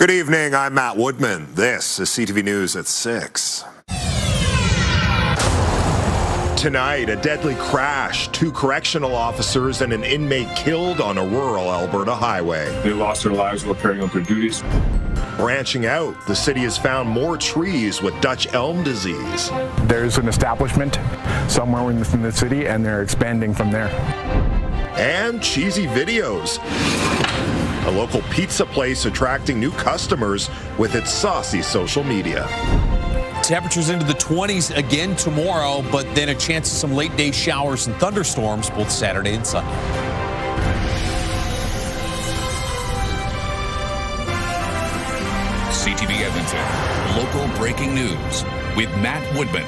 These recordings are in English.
Good evening, I'm Matt Woodman. This is CTV News at 6. Tonight, a deadly crash. 2 correctional officers and an inmate killed on a rural Alberta highway. They lost their lives while carrying out their duties. Branching out, the city has found more trees with Dutch elm disease. There's an establishment somewhere within the city, and they're expanding from there. And cheesy videos. A local pizza place attracting new customers with its saucy social media. Temperatures into the 20s again tomorrow, but then a chance of some late day showers and thunderstorms both Saturday and Sunday. CTV Edmonton, local breaking news with Matt Woodman.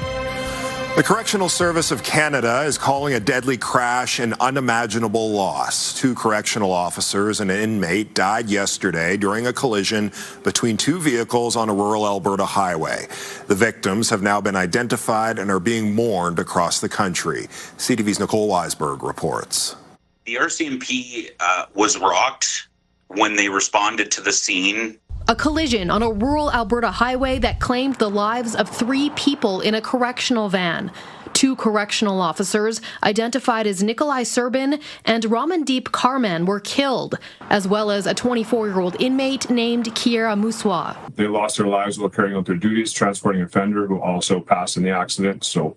The Correctional Service of Canada is calling a deadly crash an unimaginable loss. 2 correctional officers and an inmate died yesterday during a collision between 2 vehicles on a rural Alberta highway. The victims have now been identified and are being mourned across the country. CTV's Nicole Weisberg reports. The RCMP was rocked when they responded to the scene. A collision on a rural Alberta highway that claimed the lives of 3 people in a correctional van. 2 correctional officers, identified as Nikolai Serbin and Ramandeep Karman, were killed, as well as a 24-year-old inmate named Kiera Muswa. They lost their lives while carrying out their duties, transporting an offender who also passed in the accident. So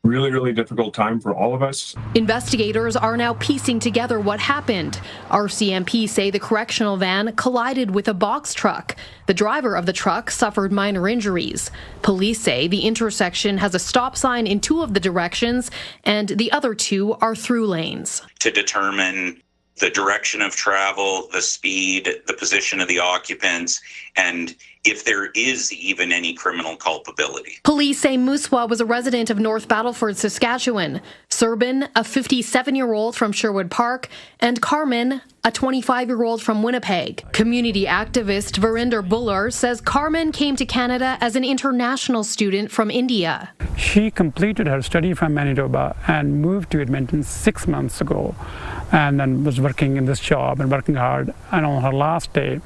really difficult time for all of us. Investigators are now piecing together what happened. RCMP say the correctional van collided with a box truck. The driver of the truck suffered minor injuries. Police say the intersection has a stop sign in 2 of the directions, and the other 2 are through lanes. To determine the direction of travel, the speed, the position of the occupants, and if there is even any criminal culpability. Police say Muswa was a resident of North Battleford, Saskatchewan. Serbin, a 57-year-old from Sherwood Park, and Carmen, a 25-year-old from Winnipeg. Community activist Verinder Buller says Carmen came to Canada as an international student from India. She completed her study from Manitoba and moved to Edmonton 6 months ago, and then was working in this job and working hard. And on her last day,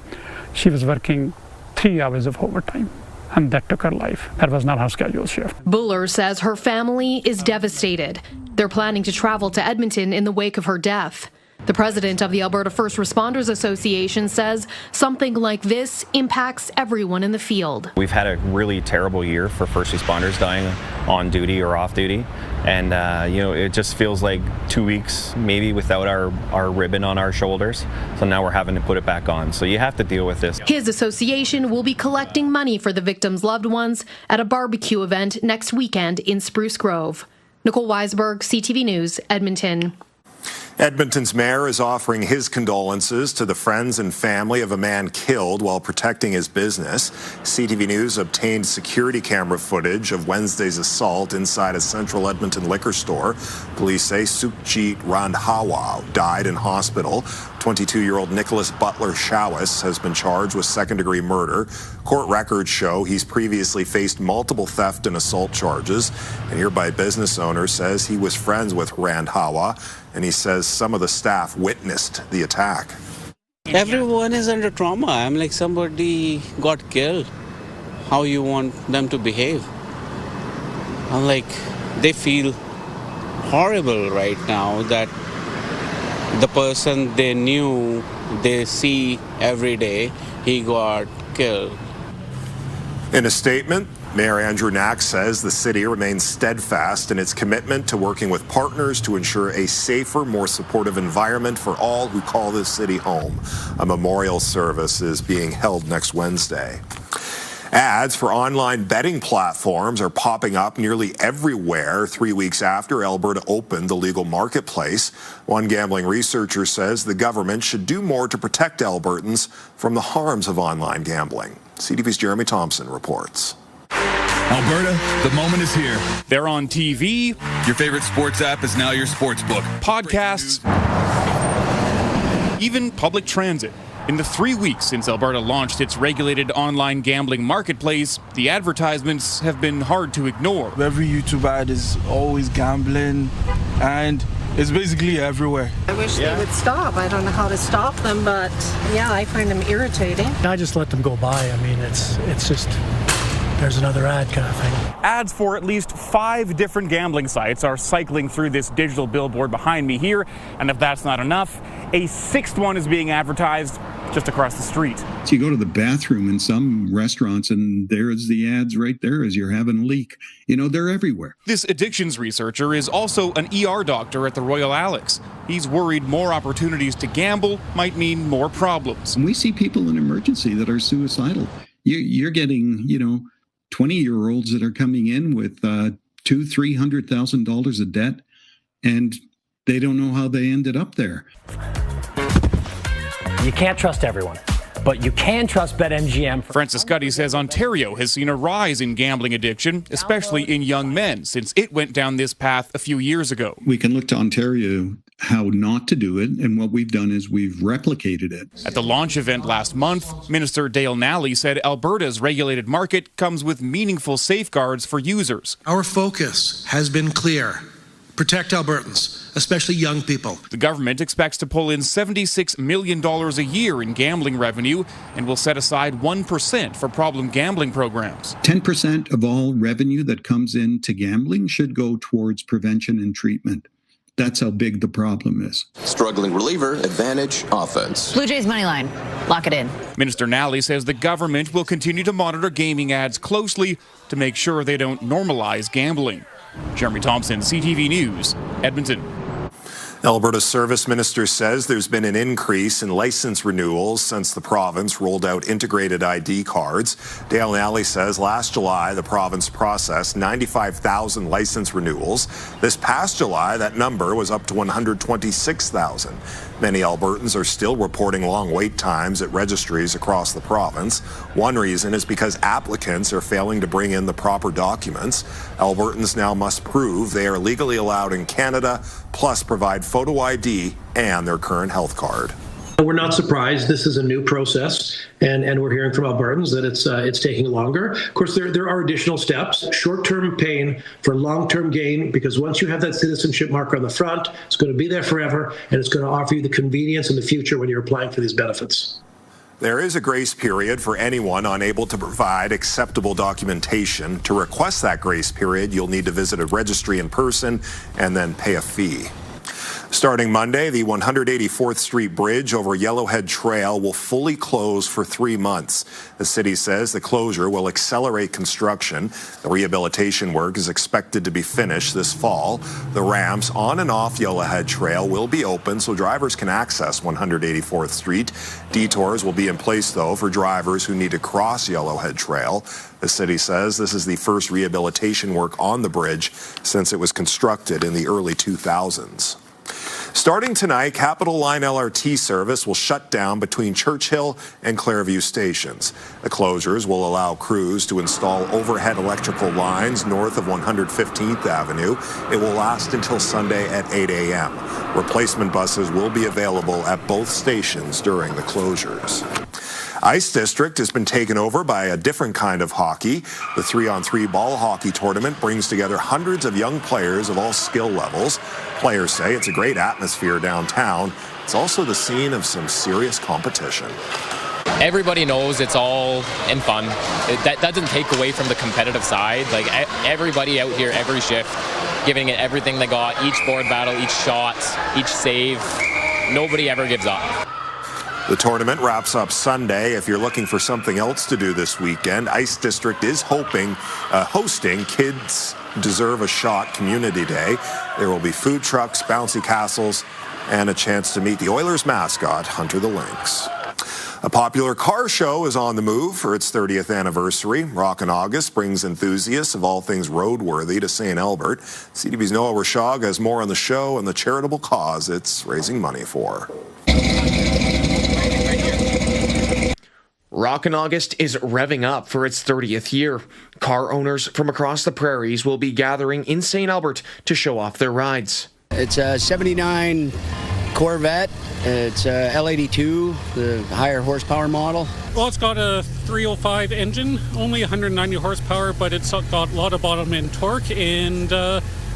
she was working 3 hours of overtime, and that took her life. That was not her scheduled shift. Buller says her family is devastated. They're planning to travel to Edmonton in the wake of her death. The president of the Alberta First Responders Association says something like this impacts everyone in the field. We've had a really terrible year for first responders dying on duty or off duty. And, it just feels like 2 weeks maybe without our ribbon on our shoulders. So now we're having to put it back on. So you have to deal with this. His association will be collecting money for the victims' loved ones at a barbecue event next weekend in Spruce Grove. Nicole Weisberg, CTV News, Edmonton. Edmonton's mayor is offering his condolences to the friends and family of a man killed while protecting his business. CTV News obtained security camera footage of Wednesday's assault inside a central Edmonton liquor store. Police say Sukhjit Randhawa died in hospital. 22-year-old Nicholas Butler Shawis has been charged with second-degree murder. Court records show he's previously faced multiple theft and assault charges. A nearby business owner says he was friends with Randhawa, and he says some of the staff witnessed the attack. Everyone is under trauma. I'm like, somebody got killed. How you want them to behave? I'm like, they feel horrible right now that the person they knew, they see every day, he got killed. In a statement, Mayor Andrew Knack says the city remains steadfast in its commitment to working with partners to ensure a safer, more supportive environment for all who call this city home. A memorial service is being held next Wednesday. Ads for online betting platforms are popping up nearly everywhere 3 weeks after Alberta opened the legal marketplace. One gambling researcher says the government should do more to protect Albertans from the harms of online gambling. CTV's Jeremy Thompson reports. Alberta, the moment is here. They're on TV. Your favorite sports app is now your sports book. Podcasts. Even public transit. In the 3 weeks since Alberta launched its regulated online gambling marketplace, the advertisements have been hard to ignore. Every YouTube ad is always gambling, and It's basically everywhere. I wish they would stop. I don't know how to stop them, but yeah, I find them irritating. I just let them go by. I mean, it's just, there's another ad kind of thing. Ads for at least 5 different gambling sites are cycling through this digital billboard behind me here, and if that's not enough, a 6th one is being advertised just across the street. So you go to the bathroom in some restaurants and there's the ads right there as you're having a leak. You know, they're everywhere. This addictions researcher is also an ER doctor at the Royal Alex. He's worried more opportunities to gamble might mean more problems. We see people in emergency that are suicidal. You're getting, 20-year-olds that are coming in with $200,000-$300,000 of debt, and they don't know how they ended up there. You can't trust everyone, but you can trust BetMGM. Francis Gutty says Ontario has seen a rise in gambling addiction, especially in young men, since it went down this path a few years ago. We can look to Ontario how not to do it, and what we've done is we've replicated it. At the launch event last month, Minister Dale Nally said Alberta's regulated market comes with meaningful safeguards for users. Our focus has been clear. Protect Albertans, especially young people. The government expects to pull in $76 million a year in gambling revenue and will set aside 1% for problem gambling programs. 10% of all revenue that comes into gambling should go towards prevention and treatment. That's how big the problem is. Struggling reliever, advantage, offense. Blue Jays money line. Lock it in. Minister Nally says the government will continue to monitor gaming ads closely to make sure they don't normalize gambling. Jeremy Thompson, CTV News, Edmonton. Alberta's service minister says there's been an increase in license renewals since the province rolled out integrated ID cards. Dale Nally says last July, the province processed 95,000 license renewals. This past July, that number was up to 126,000. Many Albertans are still reporting long wait times at registries across the province. One reason is because applicants are failing to bring in the proper documents. Albertans now must prove they are legally allowed in Canada, plus provide photo ID and their current health card. We're not surprised. This is a new process, and we're hearing from Albertans that it's taking longer. Of course, there are additional steps. Short-term pain for long-term gain, because once you have that citizenship marker on the front, it's going to be there forever, and it's going to offer you the convenience in the future when you're applying for these benefits. There is a grace period for anyone unable to provide acceptable documentation. To request that grace period, you'll need to visit a registry in person and then pay a fee. Starting Monday, the 184th Street Bridge over Yellowhead Trail will fully close for 3 months. The city says the closure will accelerate construction. The rehabilitation work is expected to be finished this fall. The ramps on and off Yellowhead Trail will be open so drivers can access 184th Street. Detours will be in place, though, for drivers who need to cross Yellowhead Trail. The city says this is the first rehabilitation work on the bridge since it was constructed in the early 2000s. Starting tonight, Capital Line LRT service will shut down between Churchill and Clairview stations. The closures will allow crews to install overhead electrical lines north of 115th Avenue. It will last until Sunday at 8 a.m. Replacement buses will be available at both stations during the closures. Ice District has been taken over by a different kind of hockey. The 3-on-3 ball hockey tournament brings together hundreds of young players of all skill levels. Players say it's a great atmosphere downtown. It's also the scene of some serious competition. Everybody knows it's all in fun. That doesn't take away from the competitive side. Like everybody out here, every shift, giving it everything they got, each board battle, each shot, each save. Nobody ever gives up. The tournament wraps up Sunday. If you're looking for something else to do this weekend, Ice District is hosting Kids Deserve a Shot Community Day. There will be food trucks, bouncy castles, and a chance to meet the Oilers mascot, Hunter the Lynx. A popular car show is on the move for its 30th anniversary. Rockin' August brings enthusiasts of all things roadworthy to St. Albert. CTV's Noah Rashog has more on the show and the charitable cause it's raising money for. Rockin' August is revving up for its 30th year. Car owners from across the prairies will be gathering in St. Albert to show off their rides. It's a 79 Corvette. It's a L82, the higher horsepower model. Well, it's got a 305 engine, only 190 horsepower, but it's got a lot of bottom end torque, and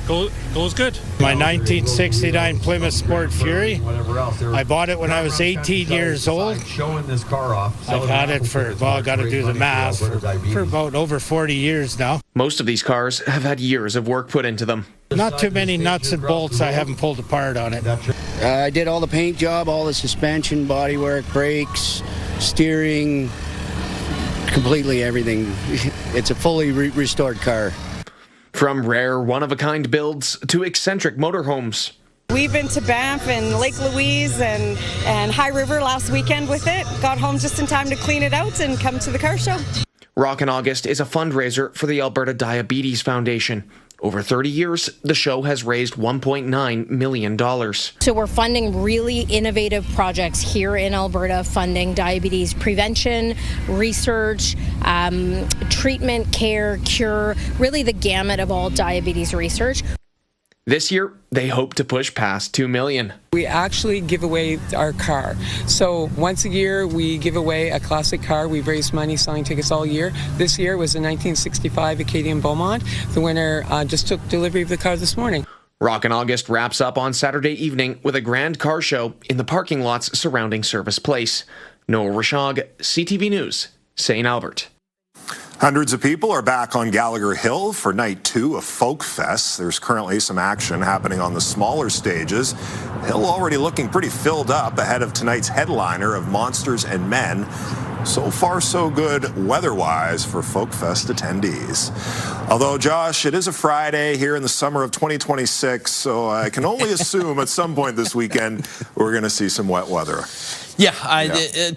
goes good. My 1969 Plymouth Sport Fury. I bought it when I was 18 years old. I've had it for, well, I got to do the math, for about over 40 years now. Most of these cars have had years of work put into them. Not too many nuts and bolts I haven't pulled apart on it. I did all the paint job, all the suspension, bodywork, brakes, steering, completely everything. It's a fully restored car. From rare, one-of-a-kind builds to eccentric motorhomes. We've been to Banff and Lake Louise and High River last weekend with it. Got home just in time to clean it out and come to the car show. Rockin' August is a fundraiser for the Alberta Diabetes Foundation. Over 30 years, the show has raised $1.9 million. So we're funding really innovative projects here in Alberta, funding diabetes prevention, research, treatment, care, cure, really the gamut of all diabetes research. This year, they hope to push past $2 million. We actually give away our car. So once a year, we give away a classic car. We've raised money selling tickets all year. This year was a 1965 Acadian Beaumont. The winner just took delivery of the car this morning. Rockin' August wraps up on Saturday evening with a grand car show in the parking lots surrounding Service Place. Noah Rashog, CTV News, St. Albert. Hundreds of people are back on Gallagher Hill for night 2 of Folk Fest. There's currently some action happening on the smaller stages. Hill already looking pretty filled up ahead of tonight's headliner of Monsters and Men. So far, so good weather-wise for Folk Fest attendees. Although, Josh, it is a Friday here in the summer of 2026, so I can only assume at some point this weekend we're going to see some wet weather. Yeah,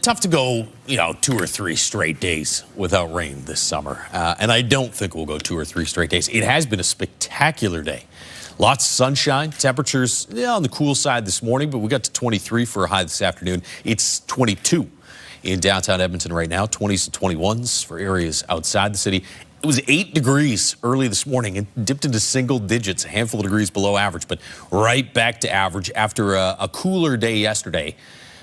tough to go, 2 or 3 straight days without rain this summer. And I don't think we'll go 2 or 3 straight days. It has been a spectacular day. Lots of sunshine. Temperatures on the cool side this morning, but we got to 23 for a high this afternoon. It's 22 in downtown Edmonton right now, 20s and 21s for areas outside the city. It was 8 degrees early this morning. It dipped into single digits, a handful of degrees below average, but right back to average after a cooler day yesterday.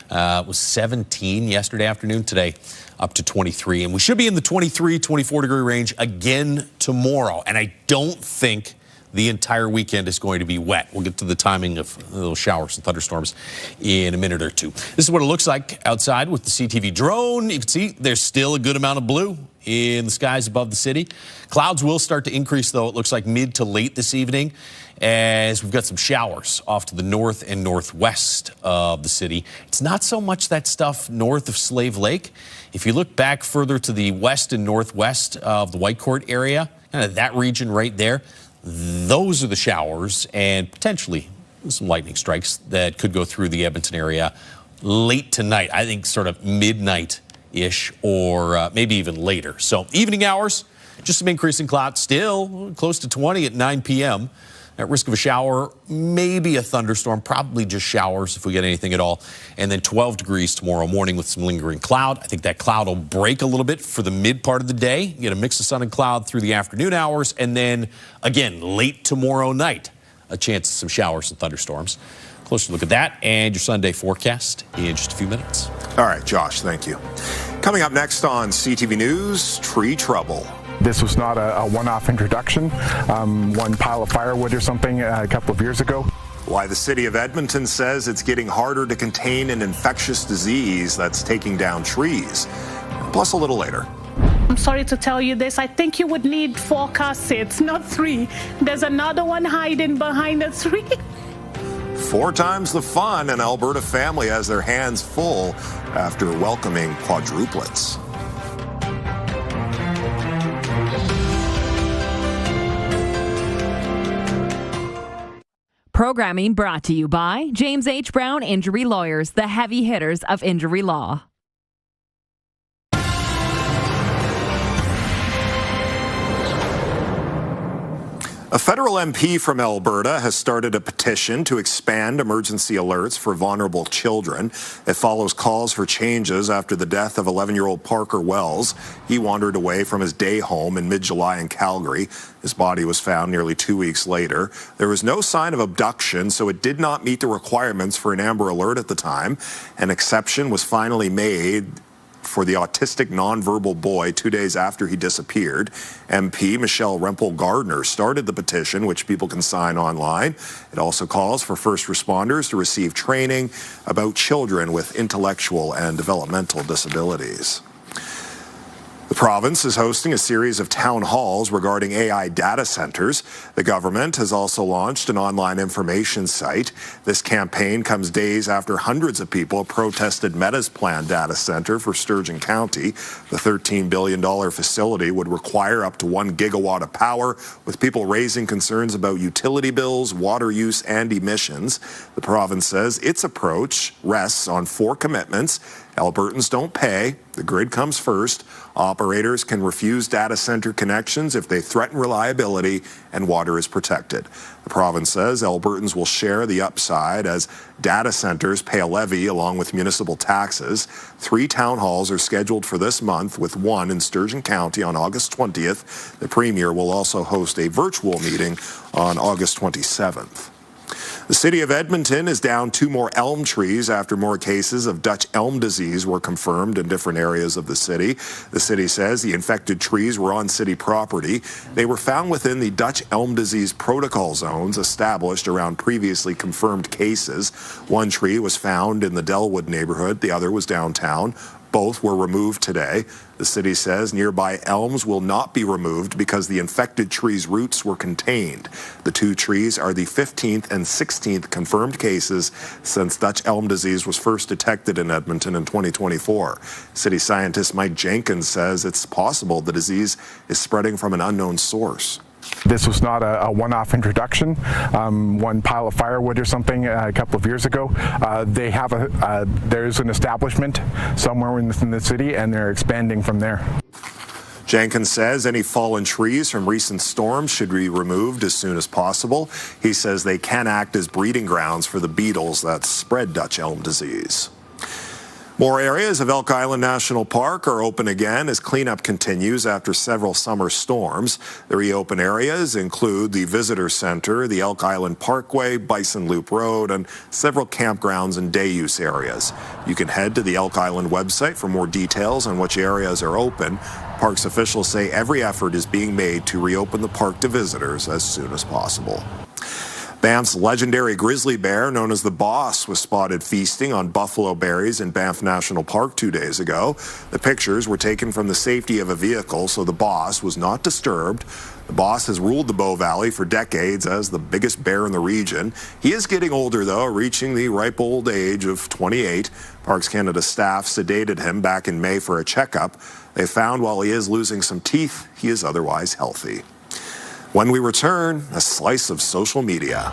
It was 17 yesterday afternoon, today up to 23. And we should be in the 23, 24 degree range again tomorrow. And I don't think the entire weekend is going to be wet. We'll get to the timing of those showers and thunderstorms in a minute or two. This is what it looks like outside with the CTV drone. You can see there's still a good amount of blue in the skies above the city. Clouds will start to increase, though, it looks like mid to late this evening, as we've got some showers off to the north and northwest of the city. It's not so much that stuff north of Slave Lake. If you look back further to the west and northwest of the Whitecourt area, kind of that region right there, those are the showers and potentially some lightning strikes that could go through the Edmonton area late tonight. I think sort of midnight-ish or maybe even later. So evening hours, just some increasing clouds, still close to 20 at 9 p.m. At risk of a shower, maybe a thunderstorm, probably just showers if we get anything at all. And then 12 degrees tomorrow morning with some lingering cloud. I think that cloud will break a little bit for the mid part of the day. You get a mix of sun and cloud through the afternoon hours. And then, again, late tomorrow night, a chance of some showers and thunderstorms. Closer look at that and your Sunday forecast in just a few minutes. All right, Josh, thank you. Coming up next on CTV News, tree trouble. This was not a one-off introduction, one pile of firewood or something a couple of years ago. Why the city of Edmonton says it's getting harder to contain an infectious disease that's taking down trees. Plus a little later. I'm sorry to tell you this. I think you would need 4 car seats, not 3. There's another one hiding behind the tree. 4 times the fun. An Alberta family has their hands full after welcoming quadruplets. Programming brought to you by James H. Brown Injury Lawyers, the heavy hitters of injury law. A federal MP from Alberta has started a petition to expand emergency alerts for vulnerable children. It follows calls for changes after the death of 11-year-old Parker Wells. He wandered away from his day home in mid-July in Calgary. His body was found nearly 2 weeks later. There was no sign of abduction, so it did not meet the requirements for an Amber Alert at the time. An exception was finally made for the autistic nonverbal boy 2 days after he disappeared. MP Michelle Rempel-Gardner started the petition, which people can sign online. It also calls for first responders to receive training about children with intellectual and developmental disabilities. The province is hosting a series of town halls regarding AI data centers. The government has also launched an online information site. This campaign comes days after hundreds of people protested Meta's planned data center for Sturgeon County. The $13 billion facility would require up to 1 gigawatt of power, with people raising concerns about utility bills, water use, and emissions. The province says its approach rests on 4 commitments. Albertans don't pay. The grid comes first. Operators can refuse data center connections if they threaten reliability and water is protected. The province says Albertans will share the upside as data centers pay a levy along with municipal taxes. 3 town halls are scheduled for this month, with one in Sturgeon County on August 20th. The Premier will also host a virtual meeting on August 27th. The city of Edmonton is down 2 more elm trees after more cases of Dutch elm disease were confirmed in different areas of the city. The city says the infected trees were on city property. They were found within the Dutch elm disease protocol zones established around previously confirmed cases. One tree was found in the Delwood neighborhood. The other was downtown. Both were removed today. The city says nearby elms will not be removed because the infected trees' roots were contained. The 2 trees are the 15th and 16th confirmed cases since Dutch elm disease was first detected in Edmonton in 2024. City scientist Mike Jenkins says it's possible the disease is spreading from an unknown source. This was not a one-off introduction, one pile of firewood or something a couple of years ago. There's an establishment somewhere within the city, and they're expanding from there. Jenkins says any fallen trees from recent storms should be removed as soon as possible. He says they can act as breeding grounds for the beetles that spread Dutch elm disease. More areas of Elk Island National Park are open again as cleanup continues after several summer storms. The reopened areas include the Visitor Center, the Elk Island Parkway, Bison Loop Road, and several campgrounds and day use areas. You can head to the Elk Island website for more details on which areas are open. Parks officials say every effort is being made to reopen the park to visitors as soon as possible. Banff's legendary grizzly bear, known as the Boss, was spotted feasting on buffalo berries in Banff National Park 2 days ago. The pictures were taken from the safety of a vehicle, so the Boss was not disturbed. The Boss has ruled the Bow Valley for decades as the biggest bear in the region. He is getting older, though, reaching the ripe old age of 28. Parks Canada staff sedated him back in May for a checkup. They found while he is losing some teeth, he is otherwise healthy. When we return, a slice of social media.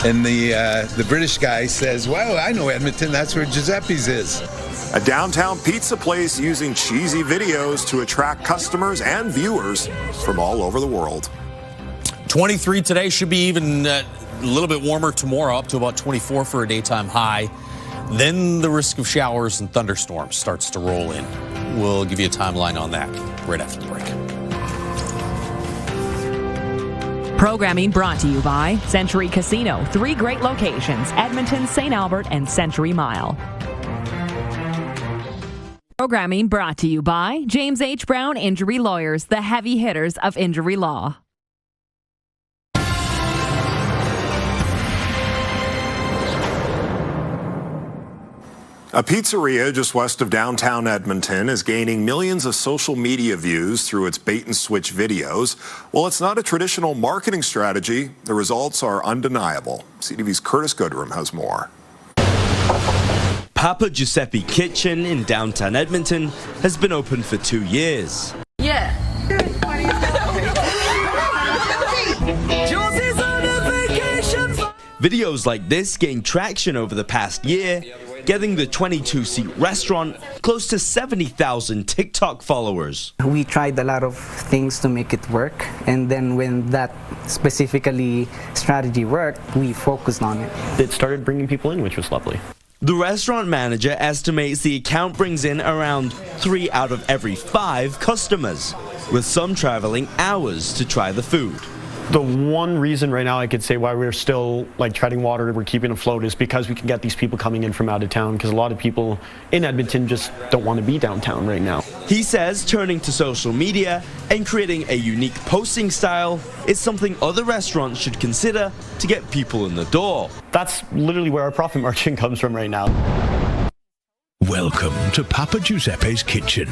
And the British guy says, "Well, I know Edmonton. That's where Giuseppe's is." A downtown pizza place using cheesy videos to attract customers and viewers from all over the world. 23 today, should be even a little bit warmer tomorrow, up to about 24 for a daytime high. Then the risk of showers and thunderstorms starts to roll in. We'll give you a timeline on that right after the break. Programming brought to you by Century Casino. 3 great locations: Edmonton, St. Albert, and Century Mile. Programming brought to you by James H. Brown Injury Lawyers, the heavy hitters of injury law. A pizzeria just west of downtown Edmonton is gaining millions of social media views through its bait-and-switch videos. Well, it's not a traditional marketing strategy. The results are undeniable. CTV's Curtis Goodrum has more. Papa Giuseppe Kitchen in downtown Edmonton has been open for 2 years. Yeah. Videos like this gained traction over the past year, getting the 22-seat restaurant close to 70,000 TikTok followers. We tried a lot of things to make it work, and then when that specifically strategy worked, we focused on it. It started bringing people in, which was lovely. The restaurant manager estimates the account brings in around 3 out of every 5 customers, with some traveling hours to try the food. The one reason right now I could say why we're still like treading water, we're keeping afloat, is because we can get these people coming in from out of town, because a lot of people in Edmonton just don't want to be downtown right now. He says turning to social media and creating a unique posting style is something other restaurants should consider to get people in the door. That's literally where our profit margin comes from right now. Welcome to Papa Giuseppe's Kitchen.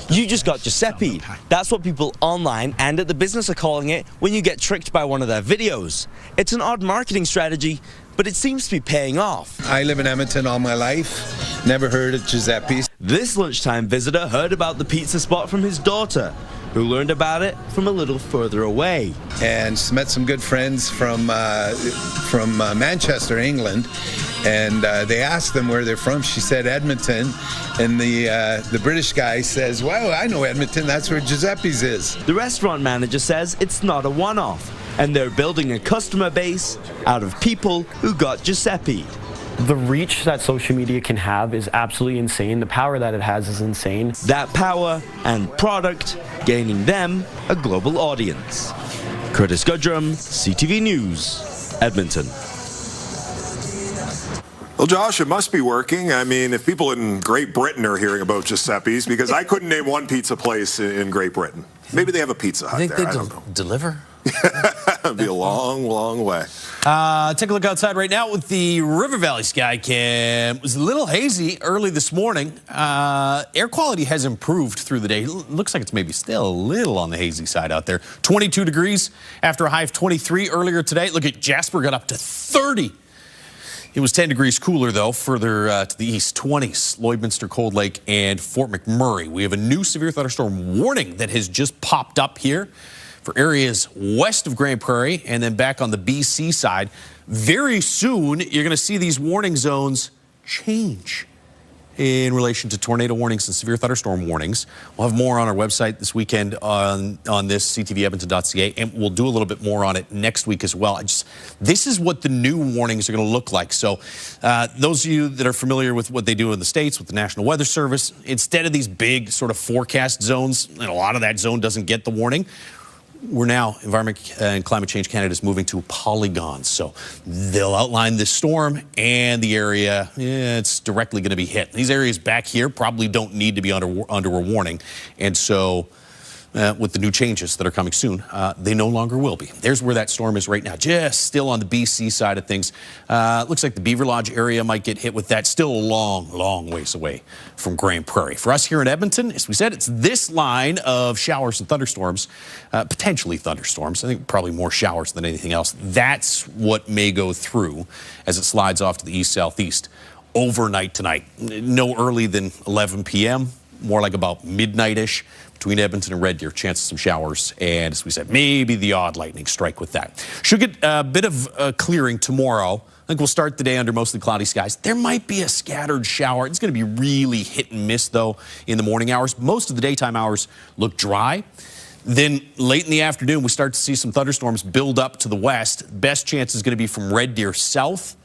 You just got Giuseppe. That's what people online and at the business are calling it when you get tricked by one of their videos. It's an odd marketing strategy, but it seems to be paying off. I live in Edmonton all my life. Never heard of Giuseppe's. This lunchtime visitor heard about the pizza spot from his daughter, who learned about it from a little further away. And met some good friends from Manchester, England. And they asked them where they're from. She said Edmonton. And the British guy says, well, I know Edmonton. That's where Giuseppe's is. The restaurant manager says it's not a one-off, and they're building a customer base out of people who got Giuseppe. The reach that social media can have is absolutely insane. The power that it has is insane. That power and product gaining them a global audience. Curtis Gudrum, CTV News, Edmonton. Well, Josh, it must be working. I mean, if people in Great Britain are hearing about Giuseppe's, because I couldn't name one pizza place in Great Britain. Maybe they have a Pizza Hut there. I don't know. Deliver? It'd be a long, long way. Take a look outside right now with the River Valley sky cam. It was a little hazy early this morning. Air quality has improved through the day. Looks like it's maybe still a little on the hazy side out there. 22 degrees after a high of 23 earlier today. Look at Jasper, got up to 30. It was 10 degrees cooler, though, further to the east, 20s, Lloydminster, Cold Lake, and Fort McMurray. We have a new severe thunderstorm warning that has just popped up here for areas west of Grand Prairie and then back on the BC side. Very soon, you're going to see these warning zones change in relation to tornado warnings and severe thunderstorm warnings. We'll have more on our website this weekend on this, ctvedmonton.ca, and we'll do a little bit more on it next week as well. This is what the new warnings are going to look like. So those of you that are familiar with what they do in the States with the National Weather Service, instead of these big sort of forecast zones, and a lot of that zone doesn't get the warning, we're now, Environment and Climate Change Canada is moving to polygons. So they'll outline this storm and the area it's directly going to be hit. These areas back here probably don't need to be under a warning. And so with the new changes that are coming soon, they no longer will be. There's where that storm is right now, just still on the BC side of things. Looks like the Beaver Lodge area might get hit with that. Still a long, long ways away from Grand Prairie. For us here in Edmonton, as we said, it's this line of showers and thunderstorms, potentially thunderstorms. I think probably more showers than anything else. That's what may go through as it slides off to the east-southeast overnight tonight. No early than 11 p.m., more like about midnight-ish. Between Edmonton and Red Deer, chance of some showers, and as we said, maybe the odd lightning strike with that. Should get a bit of clearing tomorrow. I think we'll start the day under mostly cloudy skies. There might be a scattered shower. It's going to be really hit and miss, though, in the morning hours. Most of the daytime hours look dry. Then late in the afternoon, we start to see some thunderstorms build up to the west. Best chance is going to be from Red Deer south.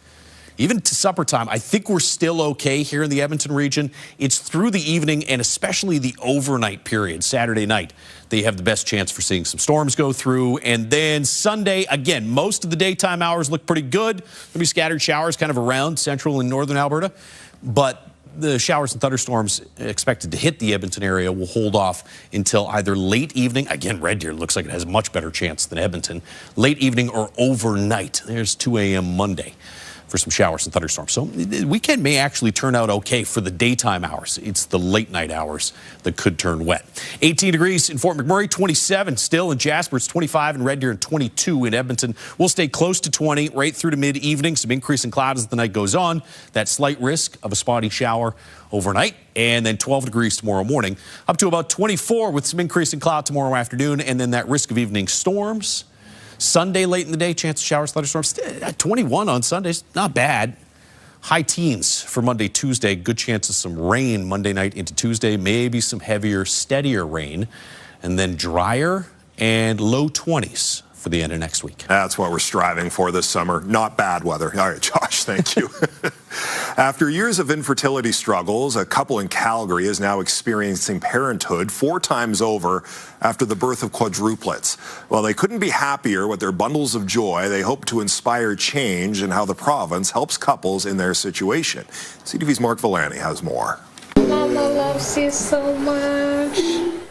Even to supper time, I think we're still okay here in the Edmonton region. It's through the evening and especially the overnight period, Saturday night, they have the best chance for seeing some storms go through. And then Sunday, again, most of the daytime hours look pretty good. There'll be scattered showers kind of around central and northern Alberta. But the showers and thunderstorms expected to hit the Edmonton area will hold off until either late evening. Again, Red Deer looks like it has a much better chance than Edmonton. Late evening or overnight. There's 2 a.m. Monday for some showers and thunderstorms. So the weekend may actually turn out okay for the daytime hours. It's the late night hours that could turn wet. 18 degrees in Fort McMurray, 27 still in Jasper. It's 25 in Red Deer and 22 in Edmonton. We'll stay close to 20 right through to mid-evening. Some increase in clouds as the night goes on. That slight risk of a spotty shower overnight. And then 12 degrees tomorrow morning. Up to about 24 with some increase in cloud tomorrow afternoon. And then that risk of evening storms. Sunday late in the day, chance of showers, thunderstorms. 21 on Sundays, not bad. High teens for Monday, Tuesday. Good chance of some rain Monday night into Tuesday. Maybe some heavier, steadier rain. And then drier and low 20s for the end of next week. That's what we're striving for this summer. Not bad weather. All right, Josh, thank you. After years of infertility struggles, a couple in Calgary is now experiencing parenthood 4 times over after the birth of quadruplets. While they couldn't be happier with their bundles of joy, they hope to inspire change in how the province helps couples in their situation. CTV's Mark Villani has more. Mama loves you so much.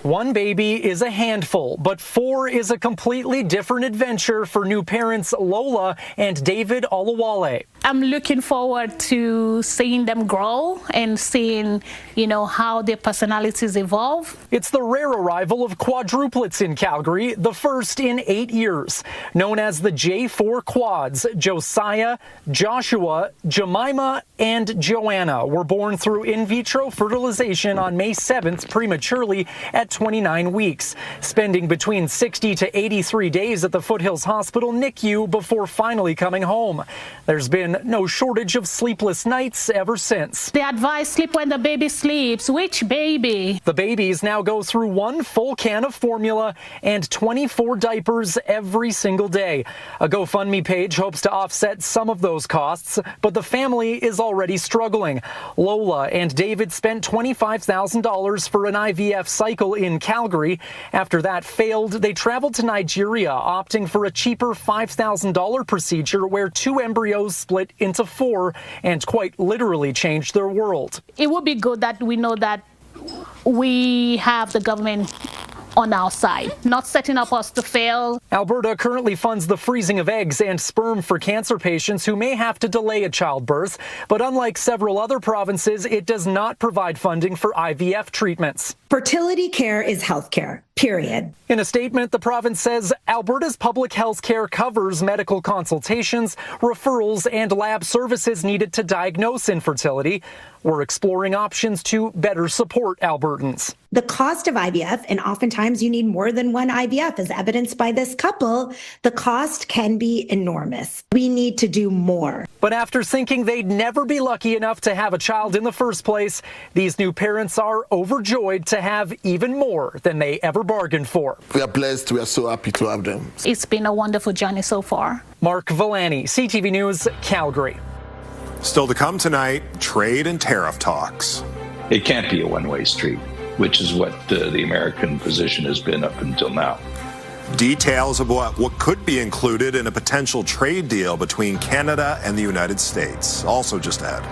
One baby is a handful, but 4 is a completely different adventure for new parents Lola and David Olawale. I'm looking forward to seeing them grow and seeing, how their personalities evolve. It's the rare arrival of quadruplets in Calgary, the first in 8 years. Known as the J4 Quads, Josiah, Joshua, Jemima, and Joanna were born through in vitro fertilization on May 7th prematurely at 29 weeks, spending between 60 to 83 days at the Foothills Hospital NICU before finally coming home. There's been no shortage of sleepless nights ever since. They advise sleep when the baby sleeps. Which baby? The babies now go through 1 full can of formula and 24 diapers every single day. A GoFundMe page hopes to offset some of those costs, but the family is already struggling. Lola and David spent $25,000 for an IVF cycle in Calgary. After that failed, they traveled to Nigeria, opting for a cheaper $5,000 procedure where 2 embryos split into 4 and quite literally changed their world. It would be good that we know that we have the government on our side, not setting up us to fail. Alberta currently funds the freezing of eggs and sperm for cancer patients who may have to delay a childbirth, but unlike several other provinces, it does not provide funding for IVF treatments. Fertility care is health care, period. In a statement, the province says Alberta's public health care covers medical consultations, referrals, and lab services needed to diagnose infertility. We're exploring options to better support Albertans. The cost of IVF, and oftentimes you need more than one IVF, as evidenced by this couple, the cost can be enormous. We need to do more. But after thinking they'd never be lucky enough to have a child in the first place, these new parents are overjoyed to have even more than they ever bargained for. We are blessed. We are so happy to have them. It's been a wonderful journey so far. Mark Villani, CTV News, Calgary. Still to come tonight, trade and tariff talks. It can't be a one-way street, which is what the American position has been up until now. Details of what could be included in a potential trade deal between Canada and the United States. Also just ahead.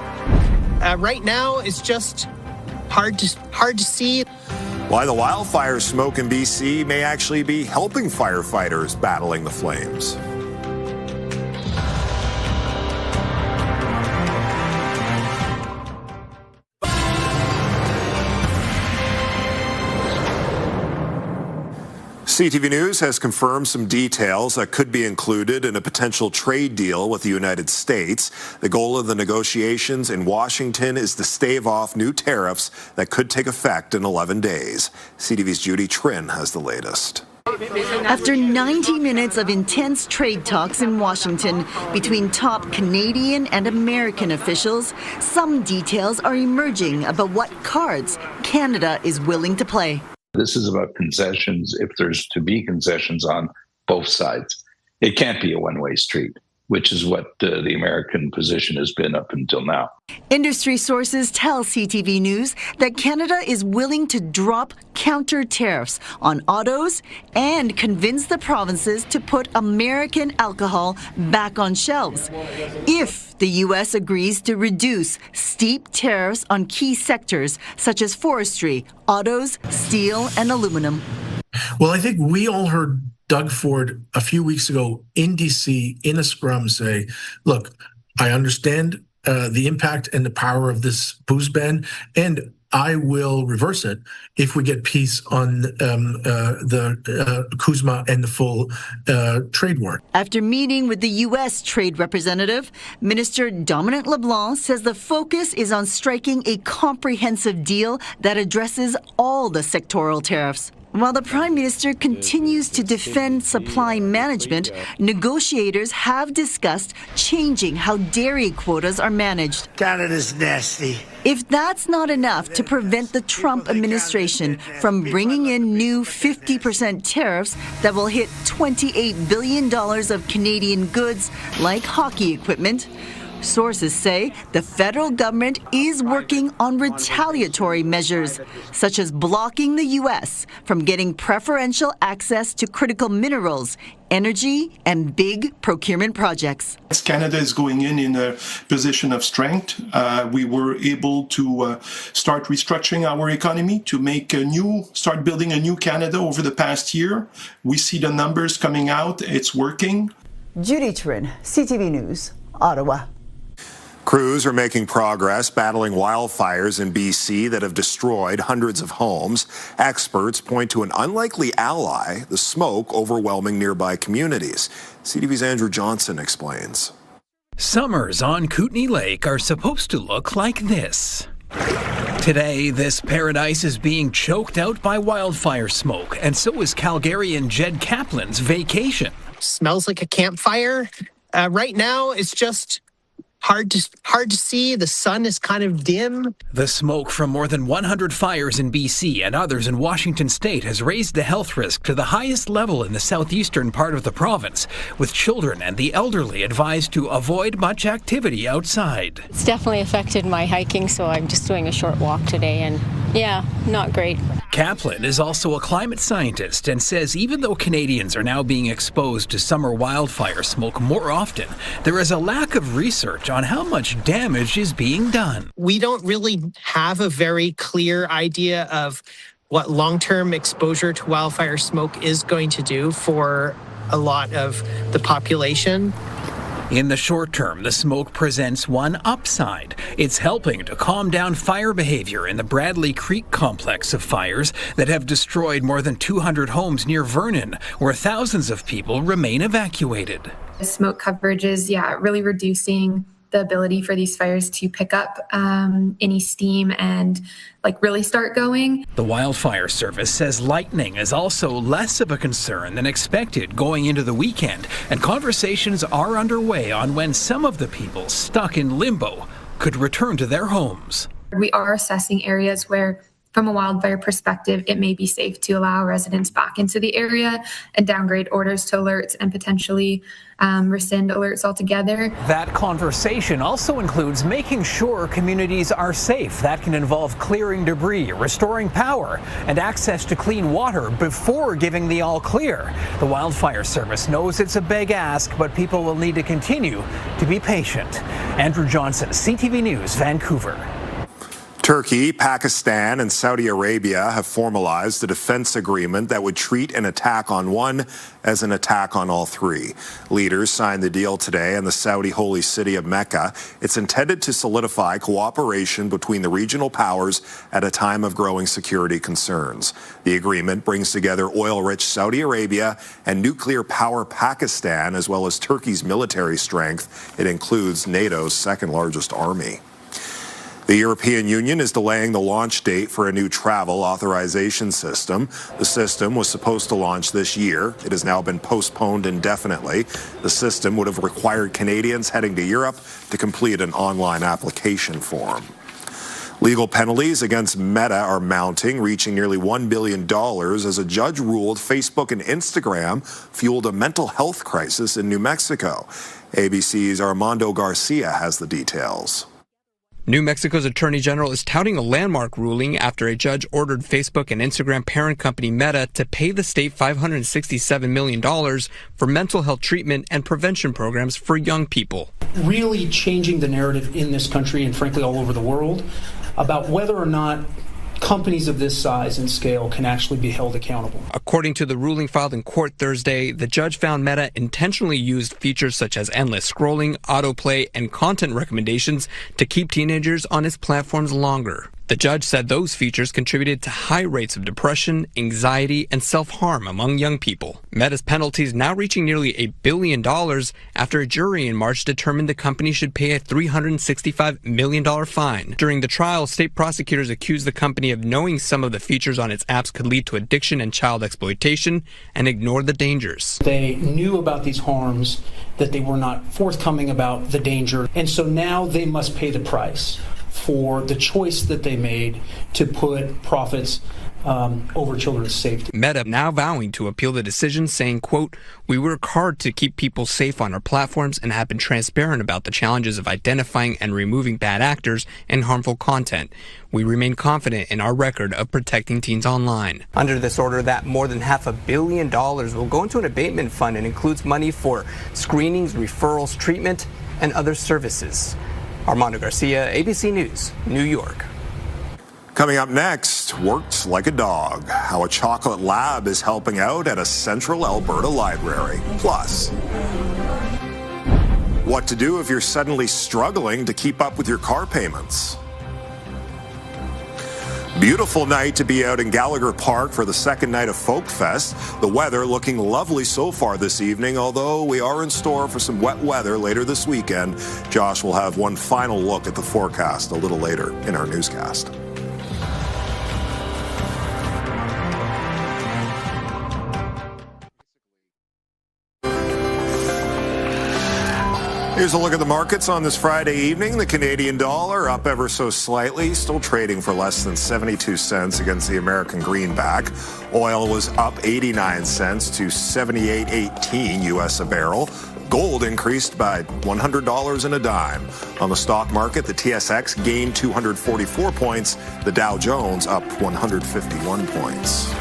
Right now, it's just hard to see. Why the wildfire smoke in BC may actually be helping firefighters battling the flames. CTV News has confirmed some details that could be included in a potential trade deal with the United States. The goal of the negotiations in Washington is to stave off new tariffs that could take effect in 11 days. CTV's Judy Trin has the latest. After 90 minutes of intense trade talks in Washington between top Canadian and American officials, some details are emerging about what cards Canada is willing to play. This is about concessions, if there's to be concessions on both sides. It can't be a one-way street, which is what the American position has been up until now. Industry sources tell CTV News that Canada is willing to drop counter tariffs on autos and convince the provinces to put American alcohol back on shelves if the U.S. agrees to reduce steep tariffs on key sectors such as forestry, autos, steel, and aluminum. Well, I think we all heard Doug Ford a few weeks ago in D.C. in a scrum say, look, I understand the impact and the power of this booze ban, and I will reverse it if we get peace on the CUSMA and the full trade war. After meeting with the U.S. Trade Representative, Minister Dominic LeBlanc says the focus is on striking a comprehensive deal that addresses all the sectoral tariffs. While the Prime Minister continues to defend supply management, negotiators have discussed changing how dairy quotas are managed. Canada's nasty. If that's not enough to prevent the Trump administration from bringing in new 50% tariffs that will hit $28 billion of Canadian goods like hockey equipment, sources say the federal government is working on retaliatory measures, such as blocking the U.S. from getting preferential access to critical minerals, energy, and big procurement projects. Canada is going in a position of strength. We were able to start restructuring our economy to start building a new Canada over the past year. We see the numbers coming out. It's working. Judy Trin, CTV News, Ottawa. Crews are making progress battling wildfires in BC that have destroyed hundreds of homes. Experts point to an unlikely ally, the smoke overwhelming nearby communities. CTV's Andrew Johnson explains. Summers on Kootenay Lake are supposed to look like this. Today, this paradise is being choked out by wildfire smoke, and so is Calgarian Jed Kaplan's vacation. Smells like a campfire. Right now, it's just hard to see. The sun is kind of dim. The smoke from more than 100 fires in BC and others in Washington state has raised the health risk to the highest level in the southeastern part of the province, with children and the elderly advised to avoid much activity outside. It's definitely affected my hiking, so I'm just doing a short walk today, and yeah, not great. Kaplan is also a climate scientist and says even though Canadians are now being exposed to summer wildfire smoke more often, there is a lack of research on how much damage is being done. We don't really have a very clear idea of what long-term exposure to wildfire smoke is going to do for a lot of the population. In the short term, the smoke presents one upside. It's helping to calm down fire behavior in the Bradley Creek complex of fires that have destroyed more than 200 homes near Vernon, where thousands of people remain evacuated. The smoke coverage is, really reducing the ability for these fires to pick up any steam and really start going. The Wildfire Service says lightning is also less of a concern than expected going into the weekend, and conversations are underway on when some of the people stuck in limbo could return to their homes. We are assessing areas where, from a wildfire perspective, it may be safe to allow residents back into the area and downgrade orders to alerts and potentially rescind alerts altogether. That conversation also includes making sure communities are safe. That can involve clearing debris, restoring power, and access to clean water before giving the all clear. The Wildfire Service knows it's a big ask, but people will need to continue to be patient. Andrew Johnson, CTV News, Vancouver. Turkey, Pakistan, and Saudi Arabia have formalized a defense agreement that would treat an attack on one as an attack on all three. Leaders signed the deal today in the Saudi holy city of Mecca. It's intended to solidify cooperation between the regional powers at a time of growing security concerns. The agreement brings together oil-rich Saudi Arabia and nuclear power Pakistan, as well as Turkey's military strength. It includes NATO's second-largest army. The European Union is delaying the launch date for a new travel authorization system. The system was supposed to launch this year. It has now been postponed indefinitely. The system would have required Canadians heading to Europe to complete an online application form. Legal penalties against Meta are mounting, reaching nearly $1 billion as a judge ruled Facebook and Instagram fueled a mental health crisis in New Mexico. ABC's Armando Garcia has the details. New Mexico's Attorney General is touting a landmark ruling after a judge ordered Facebook and Instagram parent company Meta to pay the state $567 million for mental health treatment and prevention programs for young people. Really changing the narrative in this country and frankly all over the world about whether or not companies of this size and scale can actually be held accountable. According to the ruling filed in court Thursday, the judge found Meta intentionally used features such as endless scrolling, autoplay, and content recommendations to keep teenagers on its platforms longer. The judge said those features contributed to high rates of depression, anxiety, and self-harm among young people. Meta's penalties now reaching nearly $1 billion after a jury in March determined the company should pay a $365 million fine. During the trial, state prosecutors accused the company of knowing some of the features on its apps could lead to addiction and child exploitation and ignored the dangers. They knew about these harms, that they were not forthcoming about the danger, and so now they must pay the price for the choice that they made to put profits over children's safety. Meta now vowing to appeal the decision, saying, quote, "We work hard to keep people safe on our platforms and have been transparent about the challenges of identifying and removing bad actors and harmful content. We remain confident in our record of protecting teens online." Under this order, that more than $500 million will go into an abatement fund and includes money for screenings, referrals, treatment, and other services. Armando Garcia, ABC News, New York. Coming up next, worked like a dog, how a chocolate lab is helping out at a central Alberta library. Plus, what to do if you're suddenly struggling to keep up with your car payments. Beautiful night to be out in Gallagher Park for the second night of Folk Fest. The weather looking lovely so far this evening, although we are in store for some wet weather later this weekend. Josh will have one final look at the forecast a little later in our newscast. Here's a look at the markets on this Friday evening. The Canadian dollar up ever so slightly, still trading for less than 72 cents against the American greenback. Oil was up 89 cents to 78.18 US a barrel. Gold increased by $100 and a dime. On the stock market, the TSX gained 244 points. The Dow Jones up 151 points.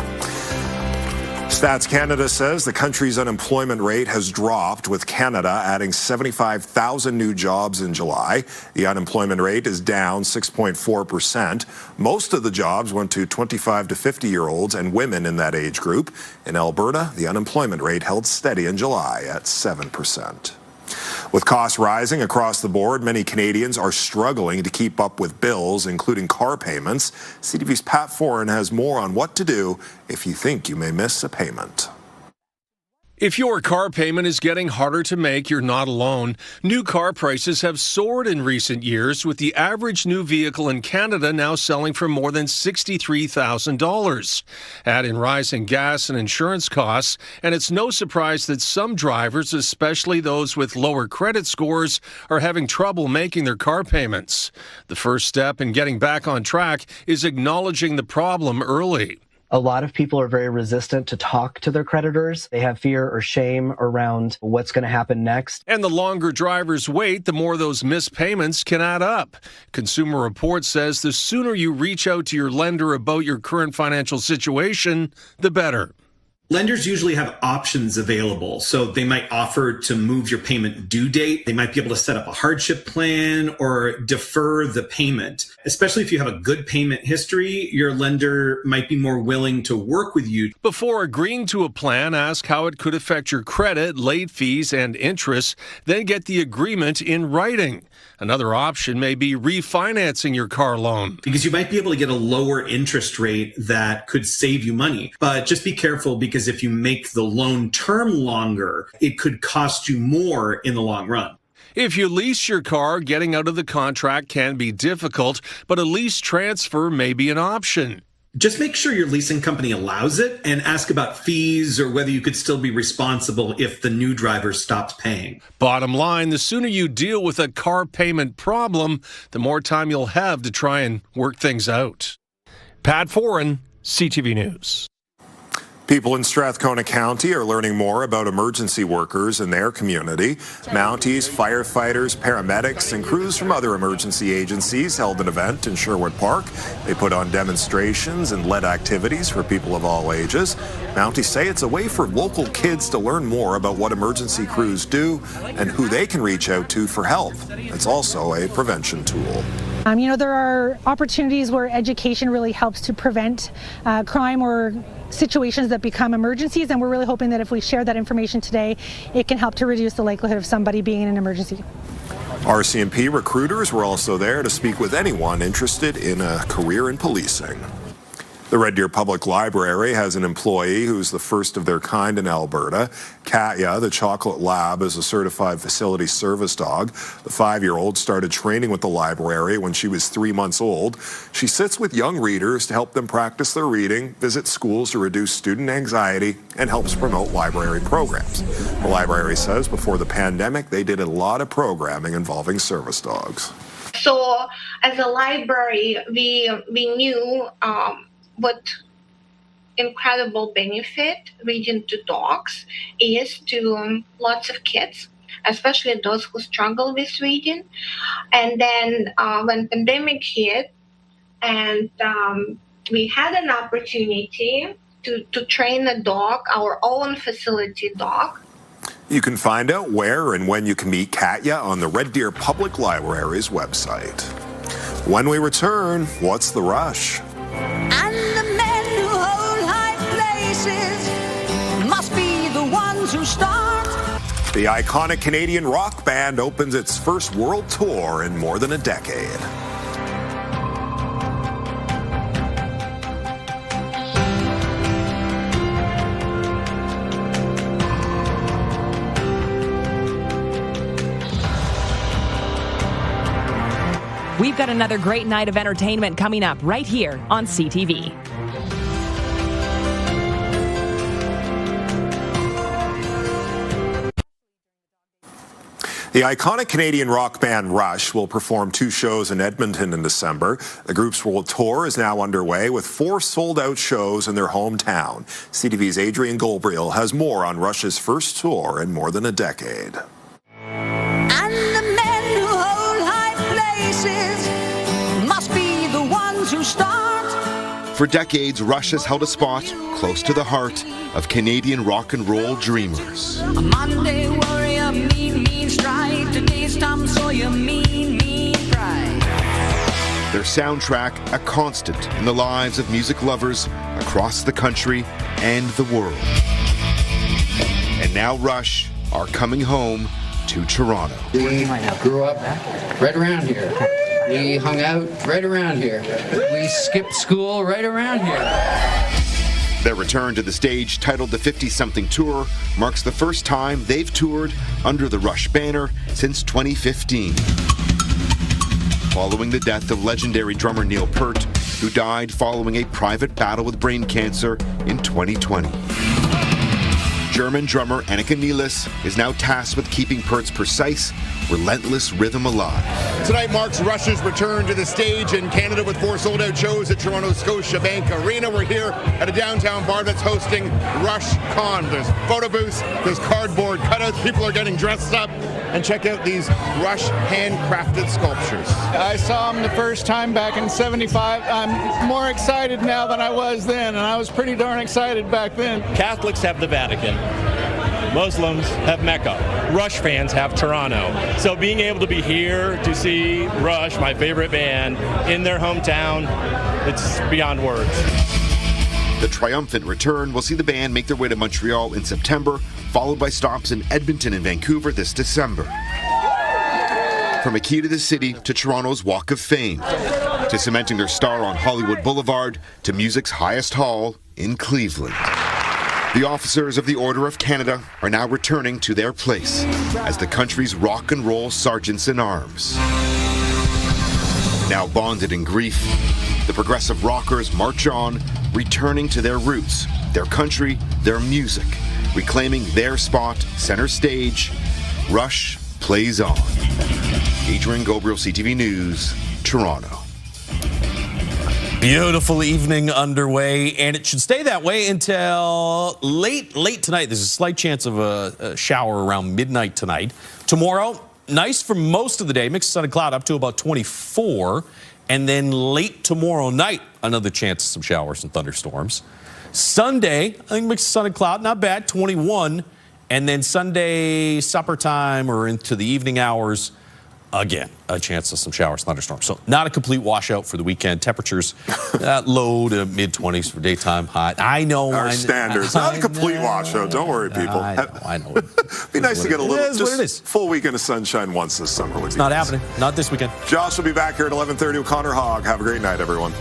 Stats Canada says the country's unemployment rate has dropped, with Canada adding 75,000 new jobs in July. The unemployment rate is down 6.4%. Most of the jobs went to 25 to 50-year-olds and women in that age group. In Alberta, the unemployment rate held steady in July at 7%. With costs rising across the board, many Canadians are struggling to keep up with bills, including car payments. CTV's Pat Foran has more on what to do if you think you may miss a payment. If your car payment is getting harder to make, you're not alone. New car prices have soared in recent years, with the average new vehicle in Canada now selling for more than $63,000. Add in rising gas and insurance costs, and it's no surprise that some drivers, especially those with lower credit scores, are having trouble making their car payments. The first step in getting back on track is acknowledging the problem early. A lot of people are very resistant to talk to their creditors. They have fear or shame around what's going to happen next. And the longer drivers wait, the more those missed payments can add up. Consumer Reports says the sooner you reach out to your lender about your current financial situation, the better. Lenders usually have options available, so they might offer to move your payment due date. They might be able to set up a hardship plan or defer the payment. Especially if you have a good payment history, your lender might be more willing to work with you. Before agreeing to a plan, ask how it could affect your credit, late fees, and interest, then get the agreement in writing. Another option may be refinancing your car loan. Because you might be able to get a lower interest rate that could save you money. But just be careful, because if you make the loan term longer, it could cost you more in the long run. If you lease your car, getting out of the contract can be difficult, but a lease transfer may be an option. Just make sure your leasing company allows it, and ask about fees or whether you could still be responsible if the new driver stops paying. Bottom line, the sooner you deal with a car payment problem, the more time you'll have to try and work things out. Pat Foran, CTV News. People in Strathcona County are learning more about emergency workers in their community. Mounties, firefighters, paramedics, and crews from other emergency agencies held an event in Sherwood Park. They put on demonstrations and led activities for people of all ages. Mounties say it's a way for local kids to learn more about what emergency crews do and who they can reach out to for help. It's also a prevention tool. There are opportunities where education really helps to prevent crime or situations that become emergencies, and we're really hoping that if we share that information today, it can help to reduce the likelihood of somebody being in an emergency. RCMP recruiters were also there to speak with anyone interested in a career in policing. The Red Deer Public Library has an employee who's the first of their kind in Alberta. Katya, the Chocolate Lab, is a certified facility service dog. The 5-year-old started training with the library when she was 3 months old. She sits with young readers to help them practice their reading, visits schools to reduce student anxiety, and helps promote library programs. The library says before the pandemic, they did a lot of programming involving service dogs. So as a library, we knew what incredible benefit reading to dogs is to lots of kids, especially those who struggle with reading. And then when pandemic hit, and we had an opportunity to train a dog, our own facility dog. You can find out where and when you can meet Katya on the Red Deer Public Library's website. When we return, what's the rush? And the men who hold high places must be the ones who start. The iconic Canadian rock band opens its first world tour in more than a decade. We've got another great night of entertainment coming up right here on CTV. The iconic Canadian rock band Rush will perform 2 shows in Edmonton in December. The group's world tour is now underway with 4 sold-out shows in their hometown. CTV's Adrian Golbriel has more on Rush's first tour in more than a decade. And the men who hold high places must be the ones who start. For decades, Rush has held a spot close to the heart of Canadian rock and roll dreamers. A Monday warrior, mean stride. Today's Tom Sawyer, mean pride. Their soundtrack, a constant in the lives of music lovers across the country and the world. And now Rush are coming home to Toronto. We grew up right around here. We hung out right around here. We skipped school right around here. Their return to the stage, titled the 50-something Tour, marks the first time they've toured under the Rush banner since 2015. Following the death of legendary drummer Neil Peart, who died following a private battle with brain cancer in 2020. German drummer Annika Nielis is now tasked with keeping Peart's precise, relentless rhythm alive. Tonight marks Rush's return to the stage in Canada with 4 sold-out shows at Toronto's Scotiabank Arena. We're here at a downtown bar that's hosting Rush Con. There's photo booths, there's cardboard cutouts, people are getting dressed up, and check out these Rush handcrafted sculptures. I saw them the first time back in '75. I'm more excited now than I was then, and I was pretty darn excited back then. Catholics have the Vatican. Muslims have Mecca. Rush fans have Toronto. So being able to be here to see Rush, my favorite band, in their hometown, it's beyond words. The triumphant return will see the band make their way to Montreal in September, followed by stops in Edmonton and Vancouver this December. From a key to the city to Toronto's Walk of Fame, to cementing their star on Hollywood Boulevard, to music's highest hall in Cleveland. The officers of the Order of Canada are now returning to their place as the country's rock and roll sergeants in arms. Now bonded in grief, the progressive rockers march on, returning to their roots, their country, their music, reclaiming their spot center stage. Rush plays on. Adrian Golbriel, CTV News, Toronto. Beautiful evening underway, and it should stay that way until late tonight. There's a slight chance of a shower around midnight tonight. Tomorrow, nice for most of the day, mixed sun and cloud up to about 24. And then late tomorrow night, another chance of some showers and thunderstorms. Sunday, I think mixed sun and cloud, not bad, 21. And then Sunday, supper time or into the evening hours, again, a chance of some showers, thunderstorms. So not a complete washout for the weekend. Temperatures low to mid-20s for daytime high. I know. Our standards. Not a complete washout. Don't worry, people. I know. Be nice to get a little, what it is. Full weekend of sunshine once this summer. It's not happening. Not this weekend. Josh will be back here at 11:30 with Connor Hogg. Have a great night, everyone.